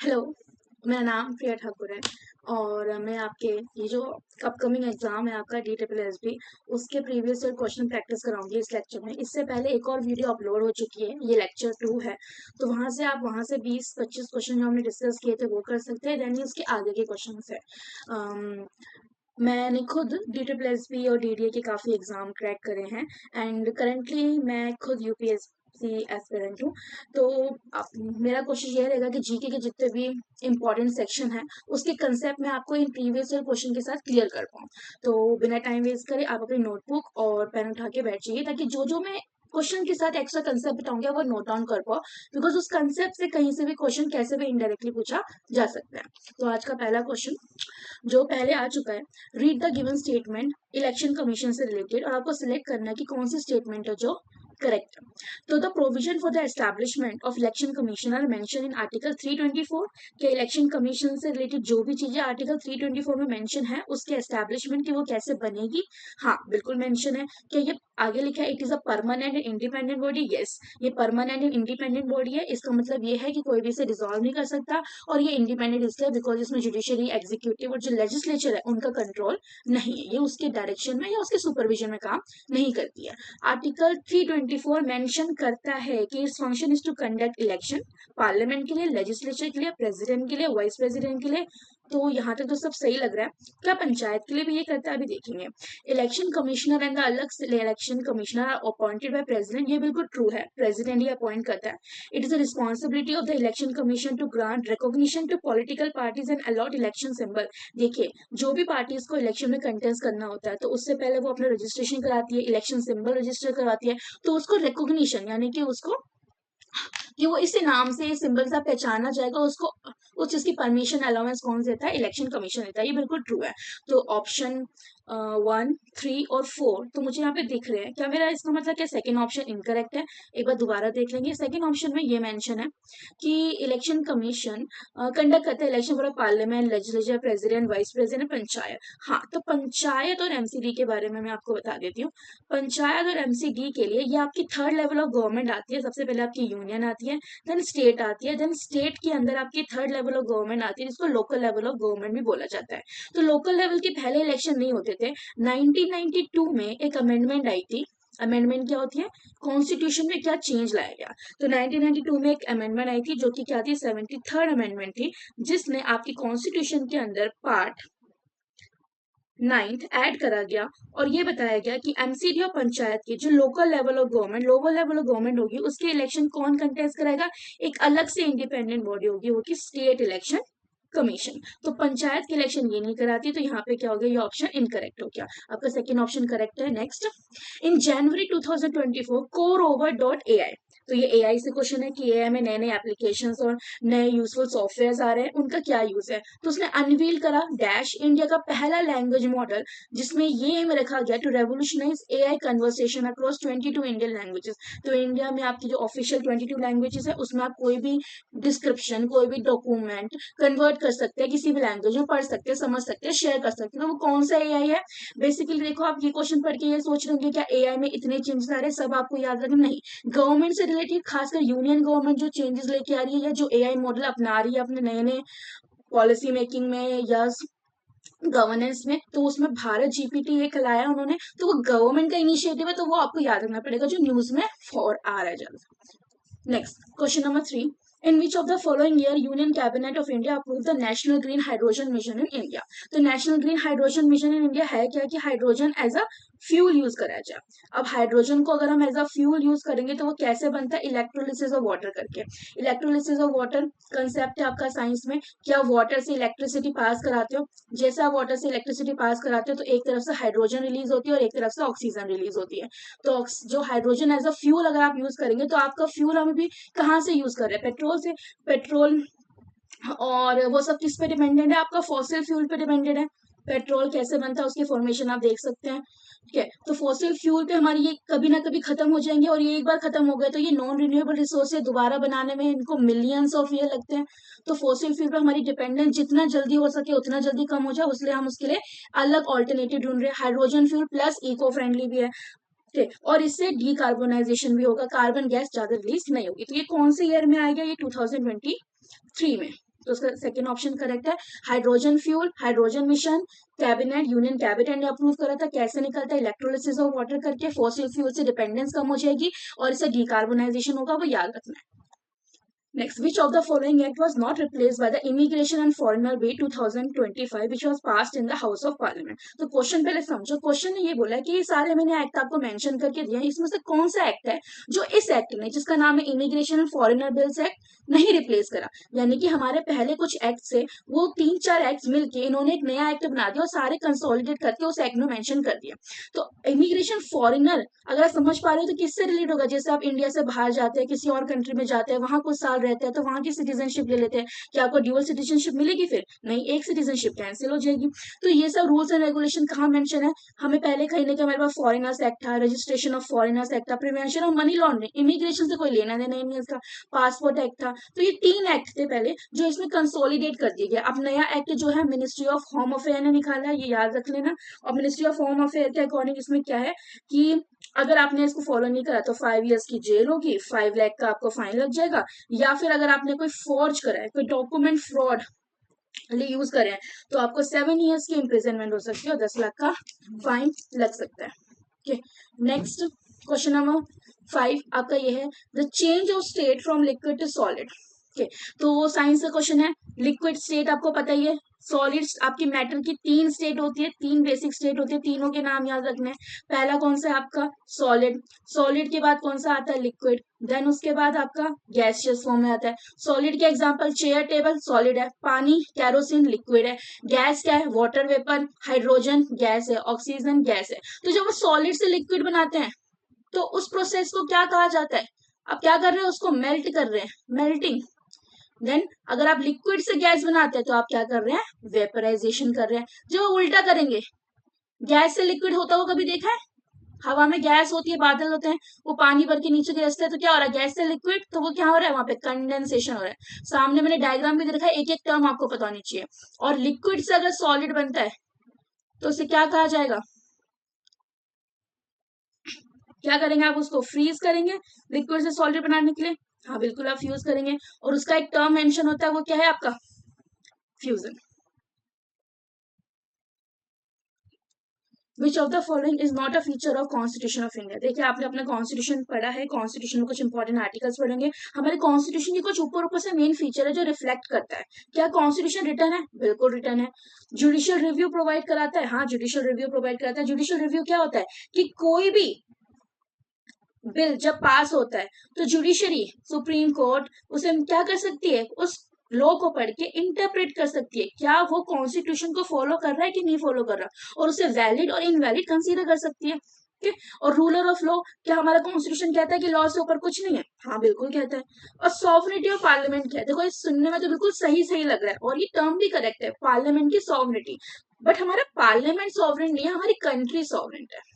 Hello, मेरा नाम प्रिया ठाकुर है और मैं आपके ये जो अपकमिंग एग्जाम है आपका DSSB उसके प्रीवियस ईयर क्वेश्चन प्रैक्टिस कराऊंगी इस लेक्चर में। इससे पहले एक और वीडियो अपलोड हो चुकी है, ये लेक्चर 2 है। तो वहाँ से 20-25 क्वेश्चन जो हमने डिस्कस किए थे वो कर सकते हैं। देन उसके आगे के क्वेश्चन है। मैंने खुद DSSB और DDA के काफ़ी एग्ज़ाम क्रैक करे हैं एंड करेंटली मैं खुद UPSC एस्पिरेंट हूँ। तो मेरा कोशिश ये रहेगा कि जीके के जितने भी इम्पोर्टेंट सेक्शन है उसके कंसेप्ट मैं आपको इन प्रीवियस ईयर क्वेश्चन के साथ क्लियर कर पाऊँ। तो बिना टाइम वेस्ट करे आप अपनी नोटबुक और पेन उठा के बैठ जाइए ताकि जो जो मैं क्वेश्चन के साथ एक्स्ट्रा कंसेप्ट बताऊंगी वो नोट डाउन कर पाओ, बिकॉज उस कंसेप्ट से कहीं से भी क्वेश्चन कैसे भी इनडायरेक्टली पूछा जा सकता है। तो आज का पहला क्वेश्चन जो पहले आ चुका है, read the given statement election commission से रिलेटेड और आपको सिलेक्ट करना है कि कौन सी स्टेटमेंट है जो करेक्ट है। तो the provision for the establishment of election commission are mention in article 324 के इलेक्शन कमीशन से रिलेटेड जो भी चीजें आर्टिकल 324 में मेंशन है उसके एस्टैब्लिशमेंट की वो कैसे बनेगी। हाँ बिल्कुल मेंशन है। क्या ये आगे लिखा है it is a permanent and independent body? Yes, ये परमानेंट एंड इंडिपेंडेंट बॉडी है। इसका मतलब ये है कि कोई भी इसे डिसॉल्व नहीं कर सकता और ये इंडिपेंडेंट इसलिए बिकॉज इसमें जुडिशरी, एग्जीक्यूटिव और जो लेजिस्लेचर है उनका कंट्रोल नहीं है, ये उसके डायरेक्शन में या उसके सुपरविजन में काम नहीं करती है। आर्टिकल 324 मेंशन करता है कि its function is to conduct election parliament के लिए, लेजिस्लेचर के लिए, प्रेसिडेंट के लिए, वाइस प्रेसिडेंट के लिए। तो यहाँ तक तो सब सही लग रहा है। क्या पंचायत के लिए भी ये करता है? अभी देखेंगे। इलेक्शन कमिश्नर एंड अलग से election commissioner are appointed by president, ये बिल्कुल ट्रू है, प्रेसिडेंट ही अपॉइंट करता है। It is the responsibility of the election commission to grant recognition to political parties and allot election symbol. देखिए, जो भी पार्टीज को इलेक्शन में कंटेस्ट करना होता है तो उससे पहले वो अपना रजिस्ट्रेशन कराती है, इलेक्शन सिंबल रजिस्टर करवाती है। तो उसको रिकॉग्निशन यानी कि उसको कि वो इस नाम से सिंबल से पहचाना जाएगा, उसको उस चीज की परमिशन अलाउंस कौन देता है? इलेक्शन कमीशन देता है। ये बिल्कुल ट्रू है। तो ऑप्शन 1, 3 और 4 तो मुझे यहाँ पे दिख रहे हैं। क्या मेरा इसका मतलब क्या सेकंड ऑप्शन इनकरेक्ट है? एक बार दोबारा देख लेंगे। सेकंड ऑप्शन में ये मेंशन है कि इलेक्शन कमीशन कंडक्ट करता है election for parliament, legislature, president, vice president, panchayat. हाँ, तो पंचायत और एमसीडी के बारे में मैं आपको बता देती हूँ। पंचायत और एमसीडी के लिए ये आपकी थर्ड लेवल ऑफ गवर्नमेंट आती है। सबसे पहले आपकी यूनियन आती है, देन स्टेट आती है, देन स्टेट के अंदर आपकी थर्ड लेवल ऑफ गवर्नमेंट आती है जिसको लोकल लेवल ऑफ गवर्नमेंट भी बोला जाता है। तो लोकल लेवल के पहले इलेक्शन नहीं होते थे। 1992 में एक अमेंडमेंट आई थी। अमेंडमेंट क्या होती है? कॉन्स्टिट्यूशन में क्या चेंज लाया गया। तो 1992 में एक अमेंडमेंट आई थी जो कि क्या थी? 73rd अमेंडमेंट थी, जिसने आपकी कॉन्स्टिट्यूशन के अंदर पार्ट 9th ऐड करा गया और ये बताया गया कि एमसीडी और पंचायत की जो local level of government, lower level of government होगी, उसके इलेक्शन कौन कंटेस्ट कराएगा? एक अलग से इंडिपेंडेंट बॉडी होगी, वो की स्टेट इलेक्शन कमीशन। तो पंचायत के इलेक्शन ये नहीं कराती। तो यहाँ पे क्या हो गया? ये ऑप्शन इनकरेक्ट हो गया। आपका सेकंड ऑप्शन करेक्ट है। Next, in January 2024 core over dot A I, तो ये एआई से क्वेश्चन है कि एआई में नए नए एप्लीकेशंस और नए यूजफुल सॉफ्टवेयर आ रहे हैं, उनका क्या यूज है? तो उसने अनवील करा डैश इंडिया का पहला लैंग्वेज मॉडल जिसमें ये एम रखा गया to revolutionize AI conversation across 22 Indian languages. तो इंडिया में आपकी जो ऑफिशियल 22 लैंग्वेजेस है उसमें आप कोई भी डिस्क्रिप्शन, कोई भी डॉक्यूमेंट कन्वर्ट कर सकते हैं, किसी भी लैंग्वेज में पढ़ सकते हैं, समझ सकते हैं, शेयर कर सकते हैं। तो वो कौन सा एआई है? बेसिकली देखो, आप ये क्वेश्चन पढ़ के ये सोच रहे होंगे क्या एआई में इतने चेंजेस आ रहे हैं सब आपको याद रखना? नहीं, गवर्नमेंट से रिलेटेड खासकर यूनियन गवर्नमेंट जो चेंजेस लेके आ रही है या जो एआई मॉडल अपना रही है अपने नए नए पॉलिसी मेकिंग में या गवर्नेंस में, तो उसमें भारत जीपीटी एक लाया उन्होंने। तो वो गवर्नमेंट का इनिशिएटिव है, तो वो आपको याद रखना पड़ेगा जो न्यूज में फॉर आ रहा है जल्द। Next, question number 3. In which of the following year Union Cabinet of India approved the National Green Hydrogen Mission in India? तो National Green Hydrogen Mission in India है क्या? कि hydrogen as a fuel use करा जाए। अब hydrogen को अगर हम एज अ फ्यूल यूज करेंगे तो वो कैसे बनता है? इलेक्ट्रोलिसिस ऑफ वाटर करके। इलेक्ट्रोलिसिस ऑफ वाटर कंसेप्ट है आपका साइंस में। क्या वाटर से इलेक्ट्रिसिटी पास कराते हो? जैसे आप वाटर से इलेक्ट्रिसिटी पास कराते हो तो एक तरफ से हाइड्रोजन रिलीज होती है और एक तरफ से ऑक्सीजन रिलीज होती है। तो जो हाइड्रोजन एज अ फ्यूल अगर आप यूज करेंगे तो आपका फ्यूल हम भी कहाँ से यूज कर रहे हैं? पेट्रोल से। पेट्रोल और वो सब किस पे डिपेंडेंट है? आपका फॉसिल फ्यूल पे डिपेंडेंट है। पेट्रोल कैसे बनता है उसकी फॉर्मेशन आप देख सकते हैं। ठीक है, तो फॉसिल फ्यूल पे हमारी ये कभी ना कभी खत्म हो जाएंगे और ये एक बार खत्म हो गए तो ये नॉन रिन्यूएबल रिसोर्स है, दोबारा बनाने में इनको मिलियंस ऑफ ईयर लगते हैं। तो फॉसिल फ्यूल पे हमारी डिपेंडेंस जितना जल्दी हो सके उतना जल्दी कम हो जाए, इसलिए हम उसके लिए अलग ऑल्टरनेटिव ढूंढ रहे हैं। Hydrogen fuel plus eco friendly भी है। ठीक, और इससे डीकार्बोनाइजेशन भी होगा, कार्बन गैस ज्यादा रिलीज नहीं होगी। तो ये कौन से ईयर में आएगा? ये 2023 में। तो उसका सेकंड ऑप्शन करेक्ट है। Hydrogen fuel, hydrogen mission, cabinet, union cabinet ने अप्रूव करा था। कैसे निकलता है? इलेक्ट्रोलिसिस ऑफ वाटर करके। फॉसिल फ्यूल से डिपेंडेंस कम हो जाएगी और इससे डिकार्बोनाइजेशन होगा, वो याद रखना है। Next, which of the following act was not replaced by the Immigration and Foreigner Bill 2025, which was passed in the House of Parliament? तो क्वेश्चन पहले समझो। क्वेश्चन ने ये बोला है कि ये सारे मैंने एक्ट आपको मेंशन करके दिए हैं, इसमें से कौन सा एक्ट है जो इस एक्ट ने, जिसका नाम है immigration and foreigner bills act, नहीं रिप्लेस करा। यानी कि हमारे पहले कुछ एक्ट से वो 3-4 एक्ट मिलके इन्होंने एक नया एक्ट बना दिया और सारे कंसोलिडेट करके उस एक्ट में मेंशन कर दिया। तो इमिग्रेशन फॉरेनर अगर आप समझ पा रहे हो तो किससे रिलेट होगा? जैसे आप इंडिया से बाहर जाते हैं, किसी और कंट्री में जाते हैं, वहां कुछ साल रहते हैं, तो वहां की सिटीजनशिप ले लेते हैं, क्या आपको ड्यूअल सिटीजनशिप मिलेगी? फिर नहीं, एक सिटीजनशिप कैंसिल हो जाएगी। तो ये सब रूल्स एंड रेगुलेशन कहाँ मेंशन है? हमें पहले कहने के हमारे पास फॉरेनर्स एक्ट था, रजिस्ट्रेशन ऑफ फॉरेनर्स एक्ट था, prevention of money laundering, immigration से कोई लेना देना ही नहीं है इसका, पासपोर्ट एक्ट था। तो ये 3 एक्ट थे पहले जो इसमें कंसोलिडेट कर दिया गया। अब नया एक्ट जो है मिनिस्ट्री ऑफ होम अफेयर ने निकाला है, ये याद रख लेना। और मिनिस्ट्री ऑफ होम अफेयर के अकॉर्डिंग इसमें क्या है कि अगर आपने इसको फॉलो नहीं करा तो 5 इयर्स की जेल होगी, 5 लाख का आपको फाइन लग जाएगा, या फिर अगर आपने कोई फॉर्ज करा है, कोई डॉक्यूमेंट फ्रॉड यूज करे हैं, तो आपको 7 इयर्स की इम्प्रिजनमेंट हो सकती है और 10 लाख का फाइन लग सकता है। नेक्स्ट क्वेश्चन नंबर 5 आपका ये है, the change of state from liquid to solid. तो साइंस का क्वेश्चन है। लिक्विड स्टेट आपको पता ही है, सॉलिड आपकी मैटर की 3 स्टेट होती है, 3 बेसिक स्टेट होती है, तीनों के नाम याद रखने हैं। पहला कौन सा है आपका? सॉलिड। सॉलिड के बाद कौन सा आता है? लिक्विड। देन उसके बाद आपका गैसियस फॉर्म में आता है। सॉलिड के एग्जांपल चेयर टेबल सॉलिड है, पानी कैरोसिन लिक्विड है, गैस क्या है? वाटर वेपर, हाइड्रोजन गैस है, ऑक्सीजन गैस है। तो जब वो सॉलिड से लिक्विड बनाते हैं तो उस प्रोसेस को क्या कहा जाता है? आप क्या कर रहे हो? उसको मेल्ट कर रहे हैं, मेल्टिंग। देन अगर आप लिक्विड से गैस बनाते हैं तो आप क्या कर रहे हैं? वेपराइजेशन कर रहे हैं। जो उल्टा करेंगे, गैस से लिक्विड होता हुआ कभी देखा है? हवा में गैस होती है, बादल होते हैं, वो पानी भर के नीचे गिरते हैं, तो क्या हो रहा है? गैस से लिक्विड, तो वो क्या हो रहा है? वहां पे कंडेंसेशन हो रहा है। सामने मैंने डायग्राम भी दे रखा है, एक एक टर्म आपको पता होनी चाहिए। और लिक्विड से अगर सॉलिड बनता है तो उसे क्या कहा जाएगा? क्या करेंगे आप? उसको फ्रीज करेंगे लिक्विड से सॉलिड बनाने के लिए। हाँ बिल्कुल, आप फ्यूज करेंगे और उसका एक टर्म मेंशन होता है, वो क्या है आपका? Fusion. Which of the following is not a feature of constitution of India. देखिए आपने अपना कॉन्स्टिट्यूशन पढ़ा है, कॉन्स्टिट्यूशन में कुछ इंपॉर्टेंट आर्टिकल्स पढ़ेंगे। हमारे कॉन्स्टिट्यूशन के कुछ ऊपर ऊपर से मेन फीचर है जो रिफ्लेक्ट करता है। क्या कॉन्स्टिट्यूशन रिटर्न है? बिल्कुल रिटर्न है। जुडिशियल रिव्यू प्रोवाइड कराता है, हाँ जुडिशियल रिव्यू प्रोवाइड कराता है। जुडिशियल रिव्यू क्या होता है कि कोई भी बिल जब पास होता है तो जुडिशरी, सुप्रीम कोर्ट उसे क्या कर सकती है? उस लॉ को पढ़ के इंटरप्रेट कर सकती है, क्या वो कॉन्स्टिट्यूशन को फॉलो कर रहा है कि नहीं फॉलो कर रहा, और उसे वैलिड और इनवैलिड कंसीडर कर सकती है। ठीक। और रूलर ऑफ लॉ, क्या हमारा कॉन्स्टिट्यूशन कहता है कि लॉ से ऊपर कुछ नहीं है? हाँ बिल्कुल कहता है। और सॉवरेनिटी ऑफ पार्लियामेंट क्या है? देखो ये सुनने में तो बिल्कुल सही सही लग रहा है और ये टर्म भी करेक्ट है, पार्लियामेंट की सॉवरेनिटी। बट हमारा पार्लियामेंट सॉवरेन नहीं है, हमारी कंट्री सॉवरेन है।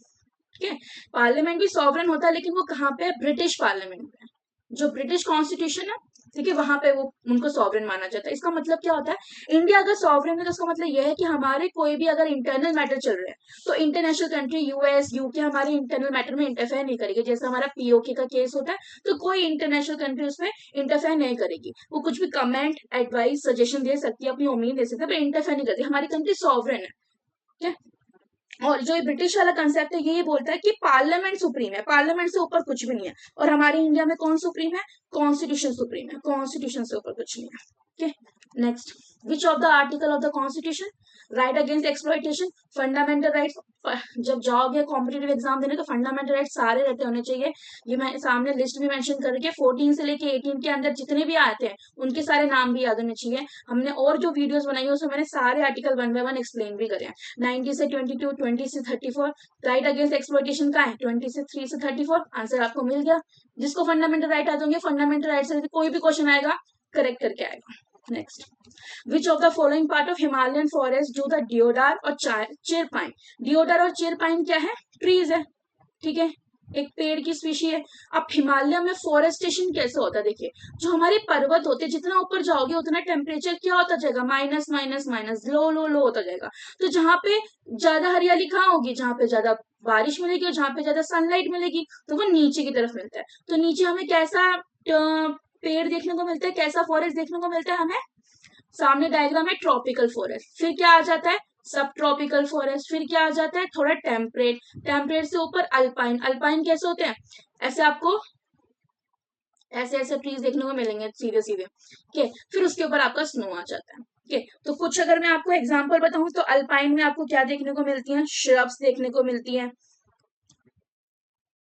ठीक है। पार्लियामेंट भी सॉवरेन होता है, लेकिन वो कहाँ पे है? ब्रिटिश पार्लियामेंट में। जो ब्रिटिश कॉन्स्टिट्यूशन है, ठीक है, वहां पे वो उनको सॉवरेन माना जाता है। इसका मतलब क्या होता है? इंडिया अगर सॉवरेन है तो उसका मतलब यह है कि हमारे कोई भी अगर इंटरनल मैटर चल रहे हैं तो इंटरनेशनल कंट्री यूएस यूके हमारे इंटरनल मैटर में इंटरफेयर नहीं करेगी। जैसे हमारा पीओके का केस होता है तो कोई इंटरनेशनल कंट्री उसमें इंटरफेयर नहीं करेगी। वो कुछ भी कमेंट एडवाइस सजेशन दे सकती है, अपनी उम्मीद दे सकती है, पर इंटरफेयर नहीं करती। हमारी कंट्री सॉवरेन है। ठीक है। और जो ब्रिटिश वाला कंसेप्ट है ये बोलता है कि पार्लियामेंट सुप्रीम है, पार्लियामेंट से ऊपर कुछ भी नहीं है। और हमारे इंडिया में कौन सुप्रीम है? कॉन्स्टिट्यूशन सुप्रीम है, कॉन्स्टिट्यूशन से ऊपर कुछ नहीं है। Okay. Next, which of the article of the constitution right against exploitation? Fundamental rights. जब जाओगे कॉम्पिटेटिव एग्जाम देने तो फंडामेंटल राइट्स सारे रहते होने चाहिए। ये मैं सामने लिस्ट भी मेंशन करके 14 से लेके 18 के अंदर जितने भी आते हैं उनके सारे नाम भी याद होने चाहिए। हमने और जो वीडियोस बनाई है उसमें मैंने सारे आर्टिकल 1 बाय 1 एक्सप्लेन भी करे हैं। 90 से 22, 20 से 34। राइट अगेंस्ट एक्सप्लॉइटेशन का है 20 से 3 से 34। आंसर आपको मिल गया। जिसको फंडामेंटल राइट आ जाएंगे, फंडामेंटल राइट से कोई भी क्वेश्चन आएगा करेक्ट करके आएगा। Next, which of the following part of Himalayan forest do the deodar or chir pine? डियोडार or chir pine क्या है? ट्रीज है। ठीक है, एक पेड़ की स्पीशी है। अब हिमालय में फॉरेस्टेशन कैसे होता है? देखिए, जो हमारे पर्वत होते हैं जितना ऊपर जाओगे उतना टेम्परेचर क्या होता जाएगा? माइनस माइनस माइनस, लो लो लो होता जाएगा। तो जहाँ पे ज्यादा हरियाली कहाँ होगी? जहाँ पे ज्यादा बारिश मिलेगी और जहाँ पे ज्यादा सनलाइट मिलेगी, तो वो नीचे की तरफ मिलता है। तो नीचे हमें कैसा पेड़ देखने को मिलता है, कैसा फॉरेस्ट देखने को मिलता है हमें? सामने डायग्राम है ट्रॉपिकल फॉरेस्ट, फिर क्या आ जाता है सब ट्रॉपिकल फॉरेस्ट, फिर क्या आ जाता है थोड़ा टेम्परेट, टेम्परेट से ऊपर अल्पाइन, अल्पाइन कैसे होते हैं ऐसे आपको ऐसे ऐसे ट्रीज देखने को मिलेंगे सीधे सीधे, ठीक है, फिर उसके ऊपर आपका स्नो आ जाता है, ठीक है। तो कुछ अगर मैं आपको एग्जांपल बताऊं तो अल्पाइन में आपको क्या देखने को मिलती है, श्रब्स देखने को मिलती है,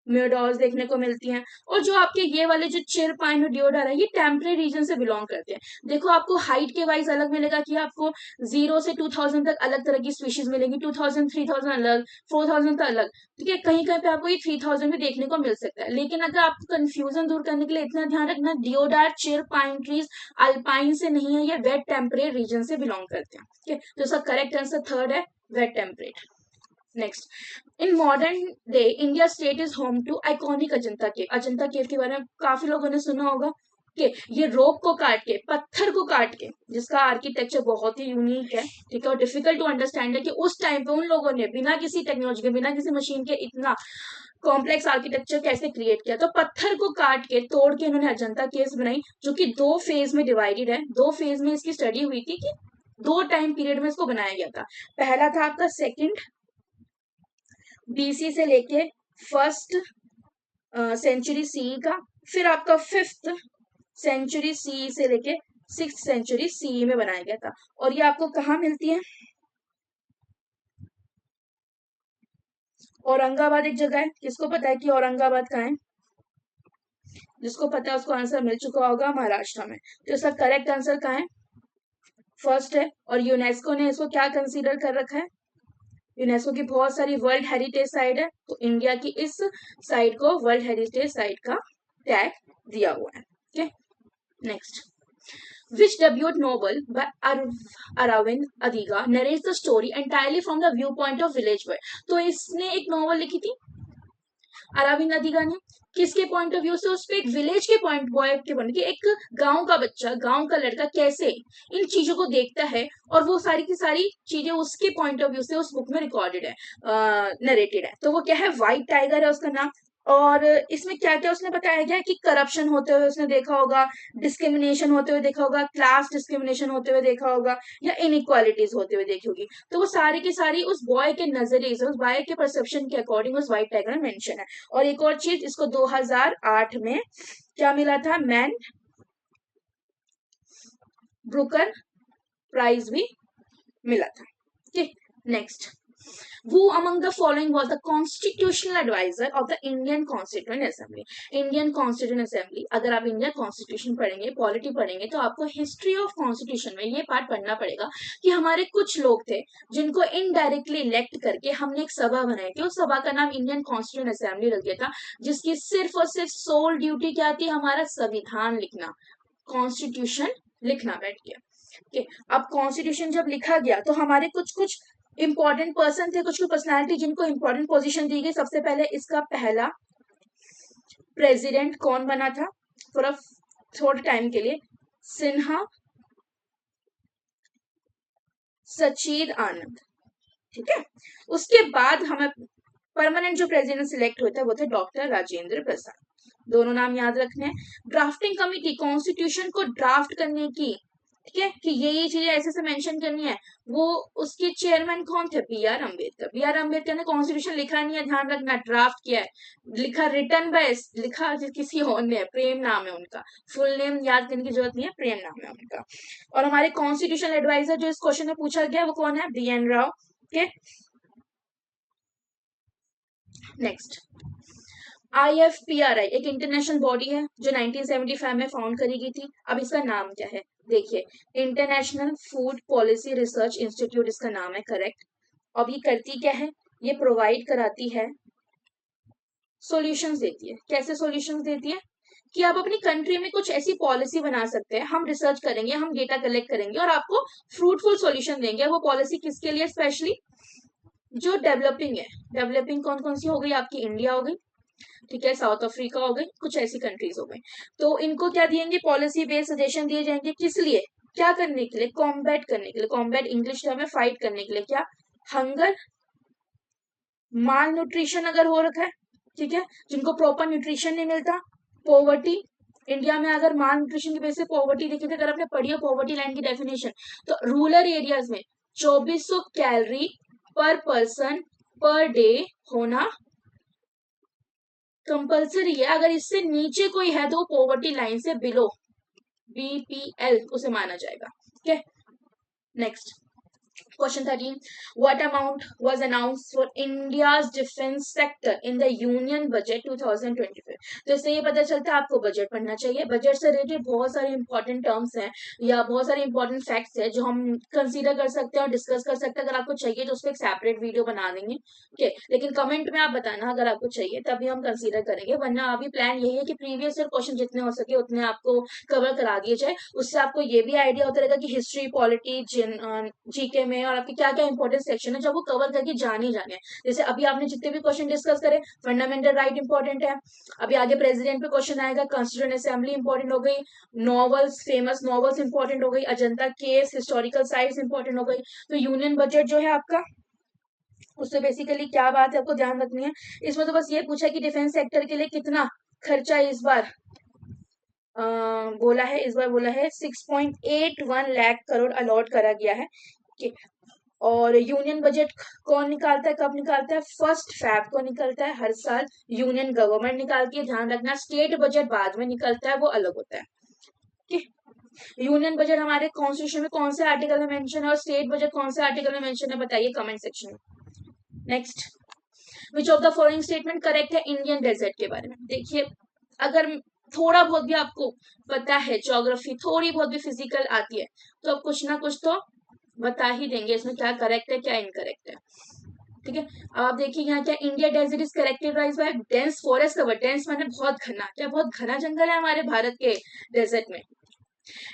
म्यूडोज देखने को मिलती हैं, और जो आपके ये वाले जो चिर पाइन और डिओडर है ये टेम्परेट रीजन से बिलोंग करते हैं। देखो आपको हाइट के वाइज अलग मिलेगा कि आपको 0 से 2000 तक अलग तरह की स्पीशीज मिलेगी, 2000 3000 अलग, 4000 तक अलग, ठीक है, कहीं कहीं पे आपको ये 3000 भी देखने को मिल सकता है। लेकिन अगर आपको कंफ्यूजन दूर करने के लिए इतना ध्यान रखना, डिओडार चिर पाइन ट्रीज अल्पाइन से नहीं है, ये वेट टेम्परेट रीजन से बिलोंग करते हैं, ठीक है। तो इसका करेक्ट आंसर थर्ड है, wet temperate. Next, in modern day India state is home to iconic Ajanta cave. Ajanta cave के बारे में काफी लोगों ने सुना होगा कि ये रॉक को काट के, पत्थर को काट के, जिसका आर्किटेक्चर बहुत ही यूनिक है, ठीक है, और डिफिकल्ट टू अंडरस्टैंड है कि उस टाइम पे उन लोगों ने बिना किसी टेक्नोलॉजी के, बिना किसी मशीन के इतना कॉम्प्लेक्स आर्किटेक्चर कैसे क्रिएट किया। तो पत्थर को काट के तोड़ के इन्होंने अजंता केव्स बनाई, जो कि 2 फेज में डिवाइडेड है। 2 फेज में इसकी स्टडी हुई थी कि 2 टाइम पीरियड में इसको बनाया गया था। पहला था आपका सेकंड BC से लेके फर्स्ट सेंचुरी सी का, फिर आपका 5th सेंचुरी सी से लेके 6th सेंचुरी सी में बनाया गया था। और ये आपको कहाँ मिलती है, औरंगाबाद एक जगह है। किसको पता है कि औरंगाबाद कहाँ है, जिसको पता है उसको आंसर मिल चुका होगा, महाराष्ट्र में। तो इसका करेक्ट आंसर कहाँ है, फर्स्ट है। और यूनेस्को ने इसको क्या कंसीडर कर रखा है, यूनेस्को की बहुत सारी वर्ल्ड हेरिटेज साइट है, तो इंडिया की इस साइट को वर्ल्ड हेरिटेज साइट का टैग दिया हुआ है, ठीक है। Next, which debut novel by Aravind Adiga narrates the story entirely from the viewpoint of village boy। तो इसने एक नॉवल लिखी थी अरविंद अधिगा ने, किसके पॉइंट ऑफ व्यू से, उस पे एक विलेज के पॉइंट बॉय के पॉइंट कि एक गांव का बच्चा, गांव का लड़का कैसे इन चीजों को देखता है, और वो सारी की सारी चीजें उसके पॉइंट ऑफ व्यू से उस बुक में रिकॉर्डेड है, नरेटेड है। तो वो क्या है, व्हाइट टाइगर है उसका नाम। और इसमें क्या क्या उसने बताया गया कि करप्शन होते हुए उसने देखा होगा, डिस्क्रिमिनेशन होते हुए देखा होगा, क्लास डिस्क्रिमिनेशन होते हुए देखा होगा, या इनइक्वालिटीज होते हुए देखी होगी। तो वो सारी की सारी उस बॉय के नजरिए से, उस बॉय के परसेप्शन के अकॉर्डिंग उस व्हाइट टाइगर में मेंशन है। और एक और चीज, इसको 2008 में क्या मिला था, मैन ब्रुकर प्राइज भी मिला था, ठीक। Next, who among the following was the constitutional advisor of the Indian Constituent Assembly। Indian constitution assembly, अगर आप इंडियन कॉन्स्टिट्यूशन पढ़ेंगे, पॉलिटी पढ़ेंगे, तो आपको हिस्ट्री ऑफ कॉन्स्टिट्यूशन में ये पार्ट पढ़ना पड़ेगा कि हमारे कुछ लोग थे जिनको इनडायरेक्टली इलेक्ट करके हमने एक सभा बनाई थी। उस सभा का नाम इंडियन कॉन्स्टिट्यूशन असेंबली रख दिया था, जिसकी सिर्फ और सिर्फ सोल ड्यूटी क्या थी, हमारा संविधान लिखना, कॉन्स्टिट्यूशन लिखना बैठ गया, ठीक है। अब कॉन्स्टिट्यूशन जब लिखा गया तो हमारे कुछ कुछ इंपॉर्टेंट पर्सन थे, कुछ कुछ पर्सनालिटी जिनको इंपॉर्टेंट पोजीशन दी गई। सबसे पहले इसका पहला प्रेसिडेंट कौन बना था फॉर अ थोड़े टाइम के लिए, सिन्हा सचीद आनंद, ठीक है। उसके बाद हमें परमानेंट जो प्रेसिडेंट सिलेक्ट होता है वो थे डॉक्टर राजेंद्र प्रसाद, दोनों नाम याद रखने हैं। ड्राफ्टिंग कमिटी, कॉन्स्टिट्यूशन को ड्राफ्ट करने की, ठीक है, कि ये चीजें ऐसे ऐसे मेंशन करनी है, वो उसके चेयरमैन कौन थे, BR अम्बेडकर। BR अम्बेडकर ने कॉन्स्टिट्यूशन लिखा नहीं है, ध्यान रखना, ड्राफ्ट किया है, लिखा रिटर्न बाय, लिखा किसी और ने, प्रेम नाम है उनका, फुल नेम याद करने की जरूरत नहीं है, प्रेम नाम है उनका। और हमारे कॉन्स्टिट्यूशन एडवाइजर जो इस क्वेश्चन में पूछा गया वो कौन है, BN राव, ठीक है। नेक्स्ट, IFPRI एक इंटरनेशनल बॉडी है जो 1975 में फाउंड करी गई थी। अब इसका नाम क्या है, देखिए, international food policy research institute इसका नाम है, करेक्ट। अब ये करती क्या है, ये प्रोवाइड कराती है, सॉल्यूशंस देती है। कैसे सॉल्यूशंस देती है, कि आप अपनी कंट्री में कुछ ऐसी पॉलिसी बना सकते हैं, हम रिसर्च करेंगे, हम डेटा कलेक्ट करेंगे और आपको फ्रूटफुल सॉल्यूशन देंगे। वो पॉलिसी किसके लिए, स्पेशली जो डेवलपिंग है। डेवलपिंग कौन कौन सी हो गई आपकी, इंडिया हो गई, ठीक है, साउथ अफ्रीका हो गई, कुछ ऐसी कंट्रीज हो गई। तो इनको क्या दिएंगे, पॉलिसी बेस्ड सजेशन दिए जाएंगे, किस लिए, क्या करने के लिए, कॉम्बैट करने के लिए। कॉम्बैट इंग्लिश टर्म है, फाइट करने के लिए, क्या, हंगर, माल न्यूट्रिशन अगर हो रखा है, ठीक है, जिनको प्रॉपर न्यूट्रिशन नहीं मिलता, पॉवर्टी, इंडिया में अगर माल न्यूट्रिशन की वजह से पॉवर्टी देखी थी, अगर आपने पढ़ी है पॉवर्टी लाइन की डेफिनेशन, तो रूरल एरियाज में 2400 कैलोरी पर पर्सन पर डे होना कंपल्सरी है। अगर इससे नीचे कोई है तो वो पॉवर्टी लाइन से बिलो, बीपीएल उसे माना जाएगा। ठीक है, next Question 13. What amount was announced for India's defense sector in the Union Budget 2025? तो इससे ये पता चलता है आपको बजट पढ़ना चाहिए। बजट से रिलेटेड बहुत सारे इंपॉर्टेंट टर्म्स हैं या बहुत सारे इंपॉर्टेंट फैक्ट्स हैं जो हम कंसीडर कर सकते हैं और डिस्कस कर सकते हैं। अगर आपको चाहिए तो उस पर एक सेपरेट वीडियो बना देंगे, ओके। लेकिन कमेंट में आप बताना अगर आपको चाहिए, तभी हम कंसीडर करेंगे। वरना अभी प्लान यही है कि प्रीवियस ईयर क्वेश्चन जितने हो सके उतने आपको कवर करा दिए जाए। उससे आपको ये भी आइडिया होता रहेगा कि हिस्ट्री, पॉलिटी, जीके में और आपके क्या क्या इंपॉर्टेंट सेक्शन है जब वो कवर करके जाने जाने हैं। जैसे अभी आपने जितने भी क्वेश्चन डिस्कस करे, फंडामेंटल राइट इंपॉर्टेंट है, अभी आगे प्रेसिडेंट पे क्वेश्चन आएगा, कॉन्स्टिट्यूएंट असेंबली इंपॉर्टेंट हो गई, नॉवेल्स, फेमस नॉवेल्स इंपॉर्टेंट हो गई, Ajanta case, historical sites important हो गई। तो यूनियन बजट जो है आपका, उससे बेसिकली क्या बात है आपको ध्यान रखनी है। इसमें तो बस ये पूछा कि डिफेंस सेक्टर के लिए कितना खर्चा इस बार बोला है, इस बार बोला है 6.81 लाख करोड़ अलॉट करा गया है। और यूनियन बजट कौन निकालता है, कब निकालता है? 1 फैब को निकलता है हर साल, यूनियन गवर्नमेंट निकालती है। ध्यान रखना, स्टेट बजट बाद में निकलता है, वो अलग होता है। यूनियन बजट हमारे कॉन्स्टिट्यूशन में कौन से आर्टिकल में मेंशन है और स्टेट बजट कौन से आर्टिकल में मेंशन है, बताइए कमेंट सेक्शन में। Next, which of the following statement correct है इंडियन डेजर्ट के बारे में? देखिए, अगर थोड़ा बहुत भी आपको पता है ज्योग्राफी, थोड़ी बहुत भी फिजिकल आती है, तो अब कुछ ना कुछ तो बता ही देंगे इसमें क्या करेक्ट है क्या इनकरेक्ट है। ठीक है, अब आप देखिए यहाँ क्या, India desert is characterized by dense forest cover. Dense माने बहुत घना, क्या बहुत घना जंगल है हमारे भारत के डेजर्ट में।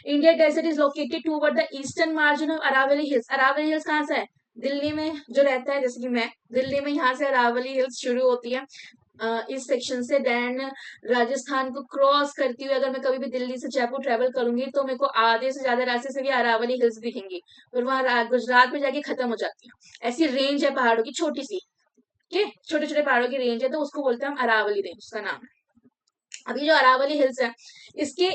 India desert is located toward the eastern margin of Aravalli hills. Aravalli hills कहाँ से है? दिल्ली में जो रहता है, जैसे कि मैं दिल्ली में, यहाँ से अरावली हिल्स शुरू होती है इस सेक्शन से। देन राजस्थान को क्रॉस करती हुई अगर मैं कभी भी दिल्ली से जयपुर ट्रेवल करूंगी तो मेरे को आधे से ज्यादा रास्ते से भी अरावली हिल्स दिखेंगी, और वहां गुजरात में जाके खत्म हो जाती है। ऐसी रेंज है पहाड़ों की छोटी सी, ठीक, छोटे छोटे पहाड़ों की रेंज है, तो उसको बोलते हैं हम अरावली रेंज, उसका नाम है। अभी जो अरावली हिल्स है, इसके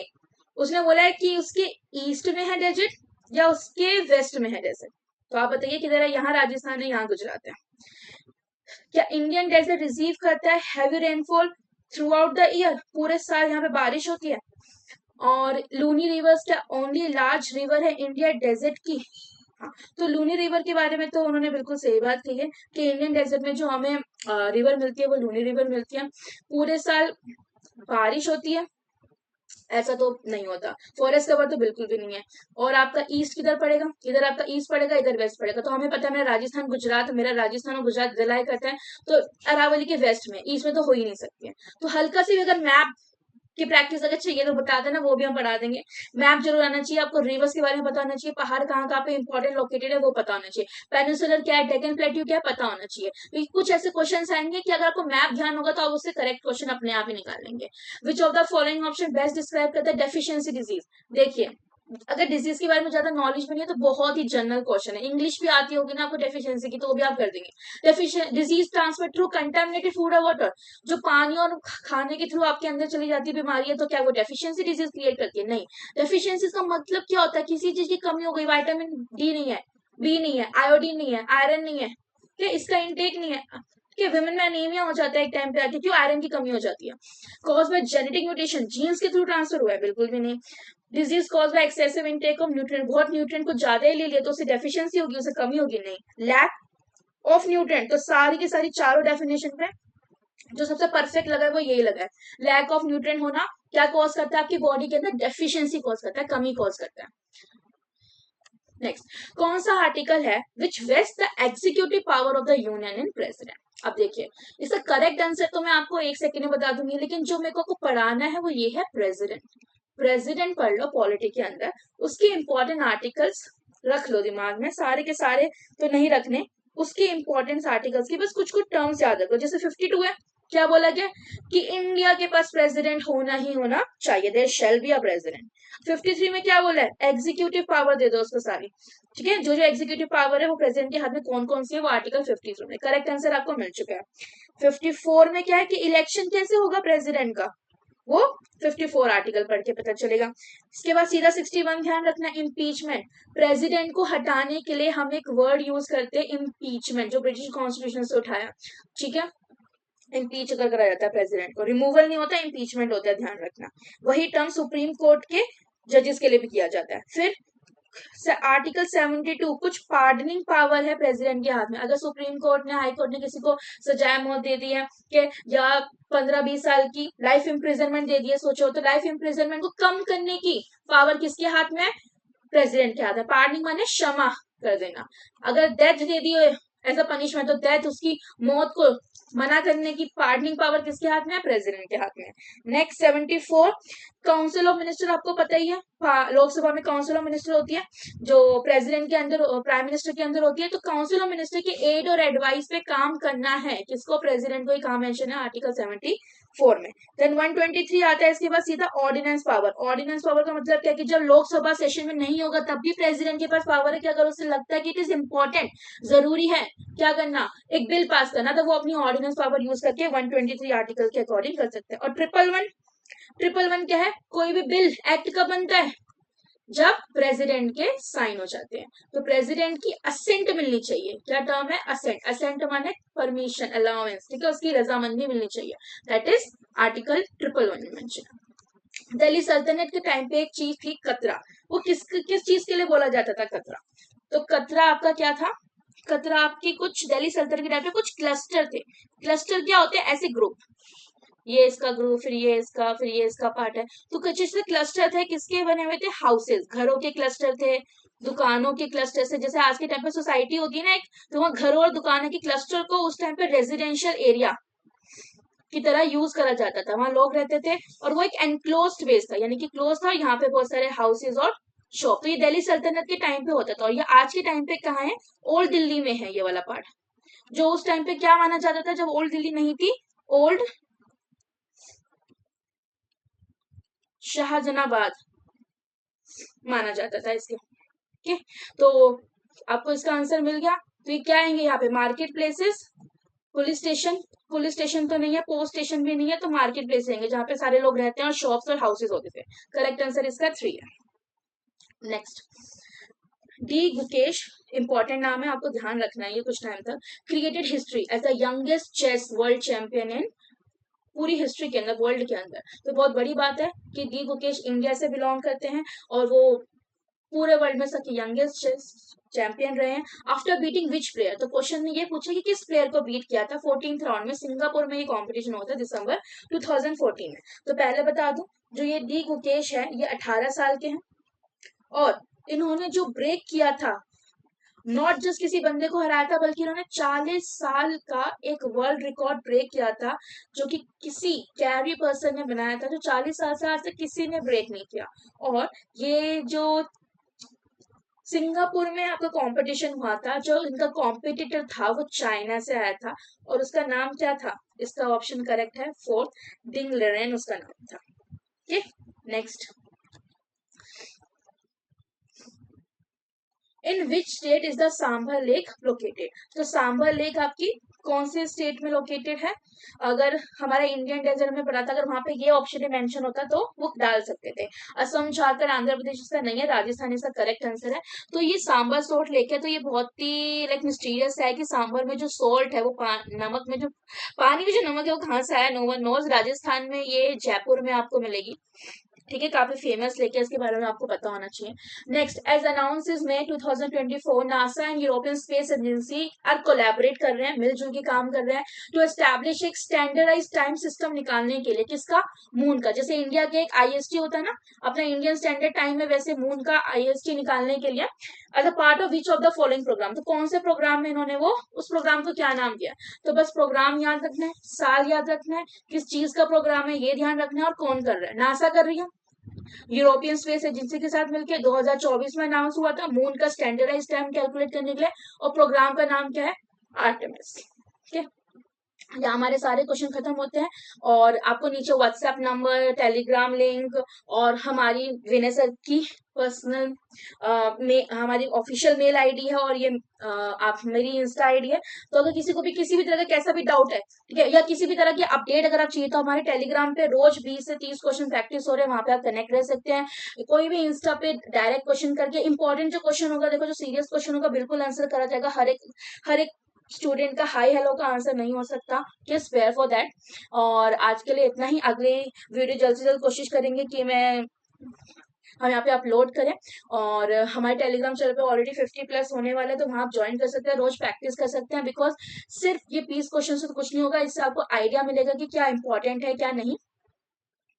उसने बोला है कि उसके ईस्ट में है डेजर्ट या उसके वेस्ट में है डेजर्ट, तो आप बताइए किधर है? यहाँ राजस्थान है, यहाँ गुजरात है। क्या इंडियन डेजर्ट रिसीव करता है heavy rainfall through out the year? पूरे साल यहाँ पे बारिश होती है। और लूनी रिवर्स क्या ओनली लार्ज रिवर है इंडिया डेजर्ट की? हाँ, तो लूनी रिवर के बारे में तो उन्होंने बिल्कुल सही बात कही है कि इंडियन डेजर्ट में जो हमें रिवर मिलती है वो लूनी रिवर मिलती है। पूरे साल बारिश होती है ऐसा तो नहीं होता। फॉरेस्ट कवर तो बिल्कुल भी नहीं है। और आपका ईस्ट किधर पड़ेगा? इधर आपका ईस्ट पड़ेगा, इधर वेस्ट पड़ेगा। तो हमें पता है मेरा राजस्थान गुजरात, मेरा राजस्थान और गुजरात दिलाई करता है, तो अरावली के वेस्ट में, ईस्ट में तो हो ही नहीं सकती है। तो हल्का सी अगर मैप की प्रैक्टिस अगर चाहिए तो बता देना, वो भी हम पढ़ा देंगे। मैप जरूर आना चाहिए आपको, रिवर्स के बारे में पता होना चाहिए, पहाड़ कहाँ कहाँ पे इंपॉर्टेंट लोकेटेड है वो पता होना चाहिए, पेनिनसुलर क्या है, डेक्कन प्लेट्यू क्या है पता होना चाहिए। तो कुछ ऐसे क्वेश्चन आएंगे कि अगर आपको मैप ध्यान होगा तो आप उससे करेक्ट क्वेश्चन अपने आप ही निकाल लेंगे। विच of the following option best describe करता है डेफिशिएंसी डिजीज? देखिए, अगर डिजीज के बारे में ज्यादा नॉलेज भी नहीं है तो बहुत ही जनरल क्वेश्चन है, इंग्लिश भी आती होगी ना आपको डेफिशिएंसी की तो वो भी आप कर देंगे। Disease transfer through contaminated food और वाटर, जो पानी और खाने के थ्रू आपके अंदर चली जाती है बीमारी है, तो क्या वो डेफिशिएंसी डिजीज क्रिएट करती है? नहीं। डेफिशिएंसी का मतलब क्या होता है? किसी चीज की कमी हो गई, विटामिन डी नहीं है, बी नहीं है, आयोडीन नहीं है, आयरन नहीं है, क्या इसका इंटेक नहीं है, कि विमेन में एनीमिया हो जाता है एक टाइम पे आके, क्यों? आयरन की कमी हो जाती है। Cause by genetic mutation, genes के थ्रू ट्रांसफर हुआ है? बिल्कुल भी नहीं। Disease cause by excessive intake of nutrient, बहुत न्यूट्रिएंट को ज्यादा ही ले लिया तो उसे डेफिशिएंसी होगी, उसे कमी होगी? नहीं। लैक ऑफ न्यूट्रिएंट, तो सारी की सारी चारों डेफिनेशन पे जो सबसे परफेक्ट लगा है वो यही लगा है। लैक ऑफ न्यूट्रिएंट होना क्या कॉज करता है? आपकी बॉडी के अंदर डेफिशिएंसी कॉज करता है, कमी कॉज करता है। नेक्स्ट, कौन सा आर्टिकल है which vest the executive power of the union in president? अब देखिए, इसका करेक्ट आंसर तो मैं आपको एक सेकंड में बता दूंगी, लेकिन जो मेरे को पढ़ाना है वो ये है प्रेसिडेंट। प्रेसिडेंट पढ़ लो पॉलिटी के अंदर, उसके इंपॉर्टेंट आर्टिकल्स रख लो दिमाग में, सारे के सारे तो नहीं रखने, उसके इंपॉर्टेंट आर्टिकल्स की बस कुछ कुछ टर्म्स याद रखो। जैसे 52 है, क्या बोला गया कि इंडिया के पास प्रेसिडेंट होना ही होना चाहिए, there shall be a president. 53 में क्या बोला है? एग्जीक्यूटिव पावर दे दो उसको सारी, ठीक है, जो जो एग्जीक्यूटिव पावर है वो प्रेसिडेंट के हाथ में कौन कौन सी है, वो आर्टिकल 53 में। करेक्ट आंसर आपको मिल चुका है। 54 में क्या है कि इलेक्शन कैसे होगा प्रेसिडेंट का? वो 54 आर्टिकल पढ़ के पता चलेगा। इसके बाद सीधा 61 ध्यान रखना, इम्पीचमेंट। प्रेसिडेंट को हटाने के लिए हम एक वर्ड यूज करते हैं इम्पीचमेंट, जो ब्रिटिश कॉन्स्टिट्यूशन से उठाया, ठीक है। इम्पीच अगर करा जाता है प्रेसिडेंट को, रिमूवल नहीं होता, इम्पीचमेंट होता है, ध्यान रखना। वही टर्म सुप्रीम कोर्ट के जजेस के लिए भी किया जाता है। फिर आर्टिकल 72, कुछ पार्डनिंग पावर है प्रेसिडेंट के हाथ में। अगर सुप्रीम कोर्ट ने, हाई कोर्ट ने किसी को सजाए मौत दे दी है कि या 15-20 साल की लाइफ इम्प्रिजनमेंट दे दी है, सोचो, तो लाइफ इम्प्रिजनमेंट को कम करने की पावर किसके हाथ में है? प्रेसिडेंट के हाथ है। पार्डनिंग माने क्षमा कर देना। अगर डेथ दे दी एज अ पनिशमेंट, तो डेथ, उसकी मौत को मना करने की पार्डनिंग पावर किसके हाथ में है? प्रेसिडेंट के हाथ में। नेक्स्ट 74, काउंसिल ऑफ मिनिस्टर, आपको पता ही है, लोकसभा में काउंसिल ऑफ मिनिस्टर होती है जो प्रेसिडेंट के अंदर, प्राइम मिनिस्टर के अंदर होती है। तो काउंसिल ऑफ मिनिस्टर के एड और एडवाइस पे काम करना है किसको? प्रेसिडेंट को ही काम मेंशन है आर्टिकल 74 में। देन 123 आता है इसके बाद सीधा ऑर्डिनेंस पावर। ऑर्डिनेंस पावर का मतलब क्या है कि जब लोकसभा सेशन में नहीं होगा तब भी प्रेसिडेंट के पास पावर है कि अगर उसे लगता है कि इट इज इंपॉर्टेंट, जरूरी है क्या करना, एक बिल पास करना, तो वो अपनी ऑर्डिनेंस पावर यूज करके 123 आर्टिकल के अकॉर्डिंग कर सकते हैं। और 111, 111 क्या है? कोई भी बिल एक्ट कब बनता है? जब प्रेसिडेंट के साइन हो जाते हैं। तो प्रेसिडेंट की असेंट मिलनी चाहिए। क्या टर्म है? असेंट। असेंट माने परमिशन, अलाउंस, ठीक है, उसकी रजामंदी मिलनी चाहिए। दैट इज आर्टिकल 111 में मेंशन। दिल्ली सल्तनत के टाइम पे एक चीज थी कतरा। वो किस किस चीज के लिए बोला जाता था कतरा? तो कतरा आपका क्या था? कतरा आपकी कुछ दिल्ली सल्तनत के टाइम पे कुछ क्लस्टर थे। क्लस्टर क्या होते हैं? ऐसे ग्रुप, ये इसका ग्रुप, फिर ये इसका, फिर ये इसका पार्ट है। तो कुछ ऐसे क्लस्टर थे, किसके बने हुए थे? हाउसेस, घरों के क्लस्टर थे, दुकानों के क्लस्टर से। जैसे आज के टाइम पे सोसाइटी होती है ना एक, तो वहाँ घरों और दुकानों के क्लस्टर को उस टाइम पे रेजिडेंशियल एरिया की तरह यूज करा जाता था। वहां लोग रहते थे और वो एक एनक्लोज बेस था, यानी कि क्लोज था, यहाँ पे बहुत सारे हाउसेज और शॉप। तो ये दिल्ली सल्तनत के टाइम पे होता था। और ये आज के टाइम पे कहाँ है? ओल्ड दिल्ली में है ये वाला पार्ट। जो उस टाइम पे क्या माना जाता था जब ओल्ड दिल्ली नहीं थी? ओल्ड शाहजहानाबाद माना जाता था इसके। ठीक है, तो आपको इसका आंसर मिल गया। तो ये क्या आएंगे यहाँ पे? Market places, police station, police station तो नहीं है, पोस्ट स्टेशन भी नहीं है, तो मार्केट प्लेस रहेंगे जहाँ पे सारे लोग रहते हैं और शॉप्स और हाउसेस होते थे। करेक्ट आंसर इसका 3 है। नेक्स्ट, डी गुकेश, इंपॉर्टेंट नाम है, आपको ध्यान रखना है ये कुछ टाइम तक। Created history as the youngest chess world champion in पूरी हिस्ट्री के अंदर, वर्ल्ड के अंदर। तो बहुत बड़ी बात है कि डी गुकेश इंडिया से बिलोंग करते हैं और वो पूरे वर्ल्ड में सबके यंगेस्ट चैंपियन रहे हैं। आफ्टर बीटिंग विच प्लेयर, तो क्वेश्चन में ये पूछा कि किस प्लेयर को बीट किया था 14th राउंड में। सिंगापुर में ये कॉम्पिटिशन होता है दिसंबर 2014 में। तो पहले बता दूं, जो ये डी गुकेश है ये 18 साल के हैं और इन्होंने जो ब्रेक किया था, नॉट जस्ट किसी बंदे को हराया था, बल्कि इन्होंने 40 साल का एक वर्ल्ड रिकॉर्ड ब्रेक किया था, जो कि किसी कैरी पर्सन ने बनाया था, जो 40 साल से आज तक किसी ने ब्रेक नहीं किया। और ये जो सिंगापुर में आपका कंपटीशन हुआ था, जो इनका कॉम्पिटिटर था वो चाइना से आया था और उसका नाम क्या था? इसका ऑप्शन करेक्ट है 4, डिंग लेरेन उसका नाम था। ठीक, next, in which state is the sambar lake located? तो सांभर लेक आपकी कौन से स्टेट में लोकेटेड है? अगर हमारा इंडियन डेजर्ट में पड़ा था, अगर वहां पे ये ऑप्शन मेंशन होता तो वो डाल सकते थे। असम, झारखंड, आंध्र प्रदेश इसका नहीं है, राजस्थान इसका करेक्ट आंसर है। तो ये सांभर सोल्ट लेक है। तो ये बहुत ही लाइक मिस्टीरियस है कि सांभर में जो सोल्ट है वो नमक में जो पानी में जो नमक है वो कहाँ से आया, नो वन नोज। राजस्थान में ये जयपुर में आपको मिलेगी। ठीक है, काफी फेमस लेके, इसके बारे में आपको पता होना चाहिए। Next, as announce is May 2024, NASA and European Space Agency are collaborate कर रहे हैं, मिलजुल के काम कर रहे हैं टू एस्टैब्लिश एक स्टैंडर्डाइज टाइम सिस्टम निकालने के लिए। किसका? मून का। जैसे इंडिया के एक आईएसटी होता है ना अपना इंडियन स्टैंडर्ड टाइम में, वैसे मून का आईएसटी निकालने के लिए as a part of which of the following program. तो कौन से प्रोग्राम में इन्होंने वो उस प्रोग्राम को क्या नाम दिया? तो बस प्रोग्राम याद रखना है, साल याद रखना है, किस चीज का प्रोग्राम है ये ध्यान रखना है, और कौन कर रहा है। नासा कर रही है यूरोपियन स्पेस एजेंसी के साथ मिलकर, 2024 में अनाउंस हुआ था मून का स्टैंडर्डाइज टाइम कैलकुलेट करने के लिए। और प्रोग्राम का नाम क्या है? आर्टेमिस। ठीक है, या हमारे सारे क्वेश्चन खत्म होते हैं, और आपको नीचे व्हाट्सएप नंबर, टेलीग्राम लिंक और हमारी विनय सर की पर्सनल में हमारी ऑफिशियल मेल आईडी है, और ये आप मेरी इंस्टा आईडी है। तो अगर किसी को भी किसी भी तरह का कैसा भी डाउट है, ठीक है, या किसी भी तरह की अपडेट अगर आप चाहिए, तो हमारे टेलीग्राम पे रोज 20 से 30 क्वेश्चन प्रैक्टिस हो रहे हैं, वहां पे आप कनेक्ट रह सकते हैं। कोई भी इंस्टा पे डायरेक्ट क्वेश्चन करके, इंपॉर्टेंट जो क्वेश्चन होगा, देखो जो सीरियस क्वेश्चन होगा बिल्कुल आंसर करा जाएगा। हर एक स्टूडेंट का हाई हेलो का आंसर नहीं हो सकता, जस्ट स्पेयर फॉर दैट। और आज के लिए इतना ही। अगले वीडियो जल्द से जल्द कोशिश करेंगे कि हम यहाँ पे अपलोड करें। और हमारे टेलीग्राम चैनल पे ऑलरेडी 50+ होने वाले हैं, तो वहां आप ज्वाइन कर सकते हैं, रोज प्रैक्टिस कर सकते हैं। बिकॉज सिर्फ ये 20 क्वेश्चन से तो कुछ नहीं होगा, इससे आपको आइडिया मिलेगा कि क्या इंपॉर्टेंट है क्या नहीं।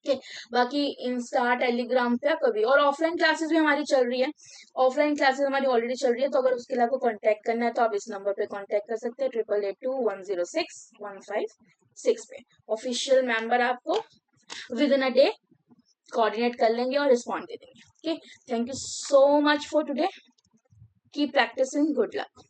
ठीक। बाकी इंस्टा टेलीग्राम पे कभी, और ऑफलाइन क्लासेस भी हमारी चल रही है। ऑफलाइन क्लासेस हमारी ऑलरेडी चल रही है, तो अगर उसके लिए आपको कांटेक्ट करना है तो आप इस नंबर पे कांटेक्ट कर सकते हैं, 8881061556 पे। ऑफिशियल मेंबर आपको within a day coordinate कर लेंगे और रिस्पॉन्ड दे देंगे। Okay, thank you so much for today, keep practicing, good luck.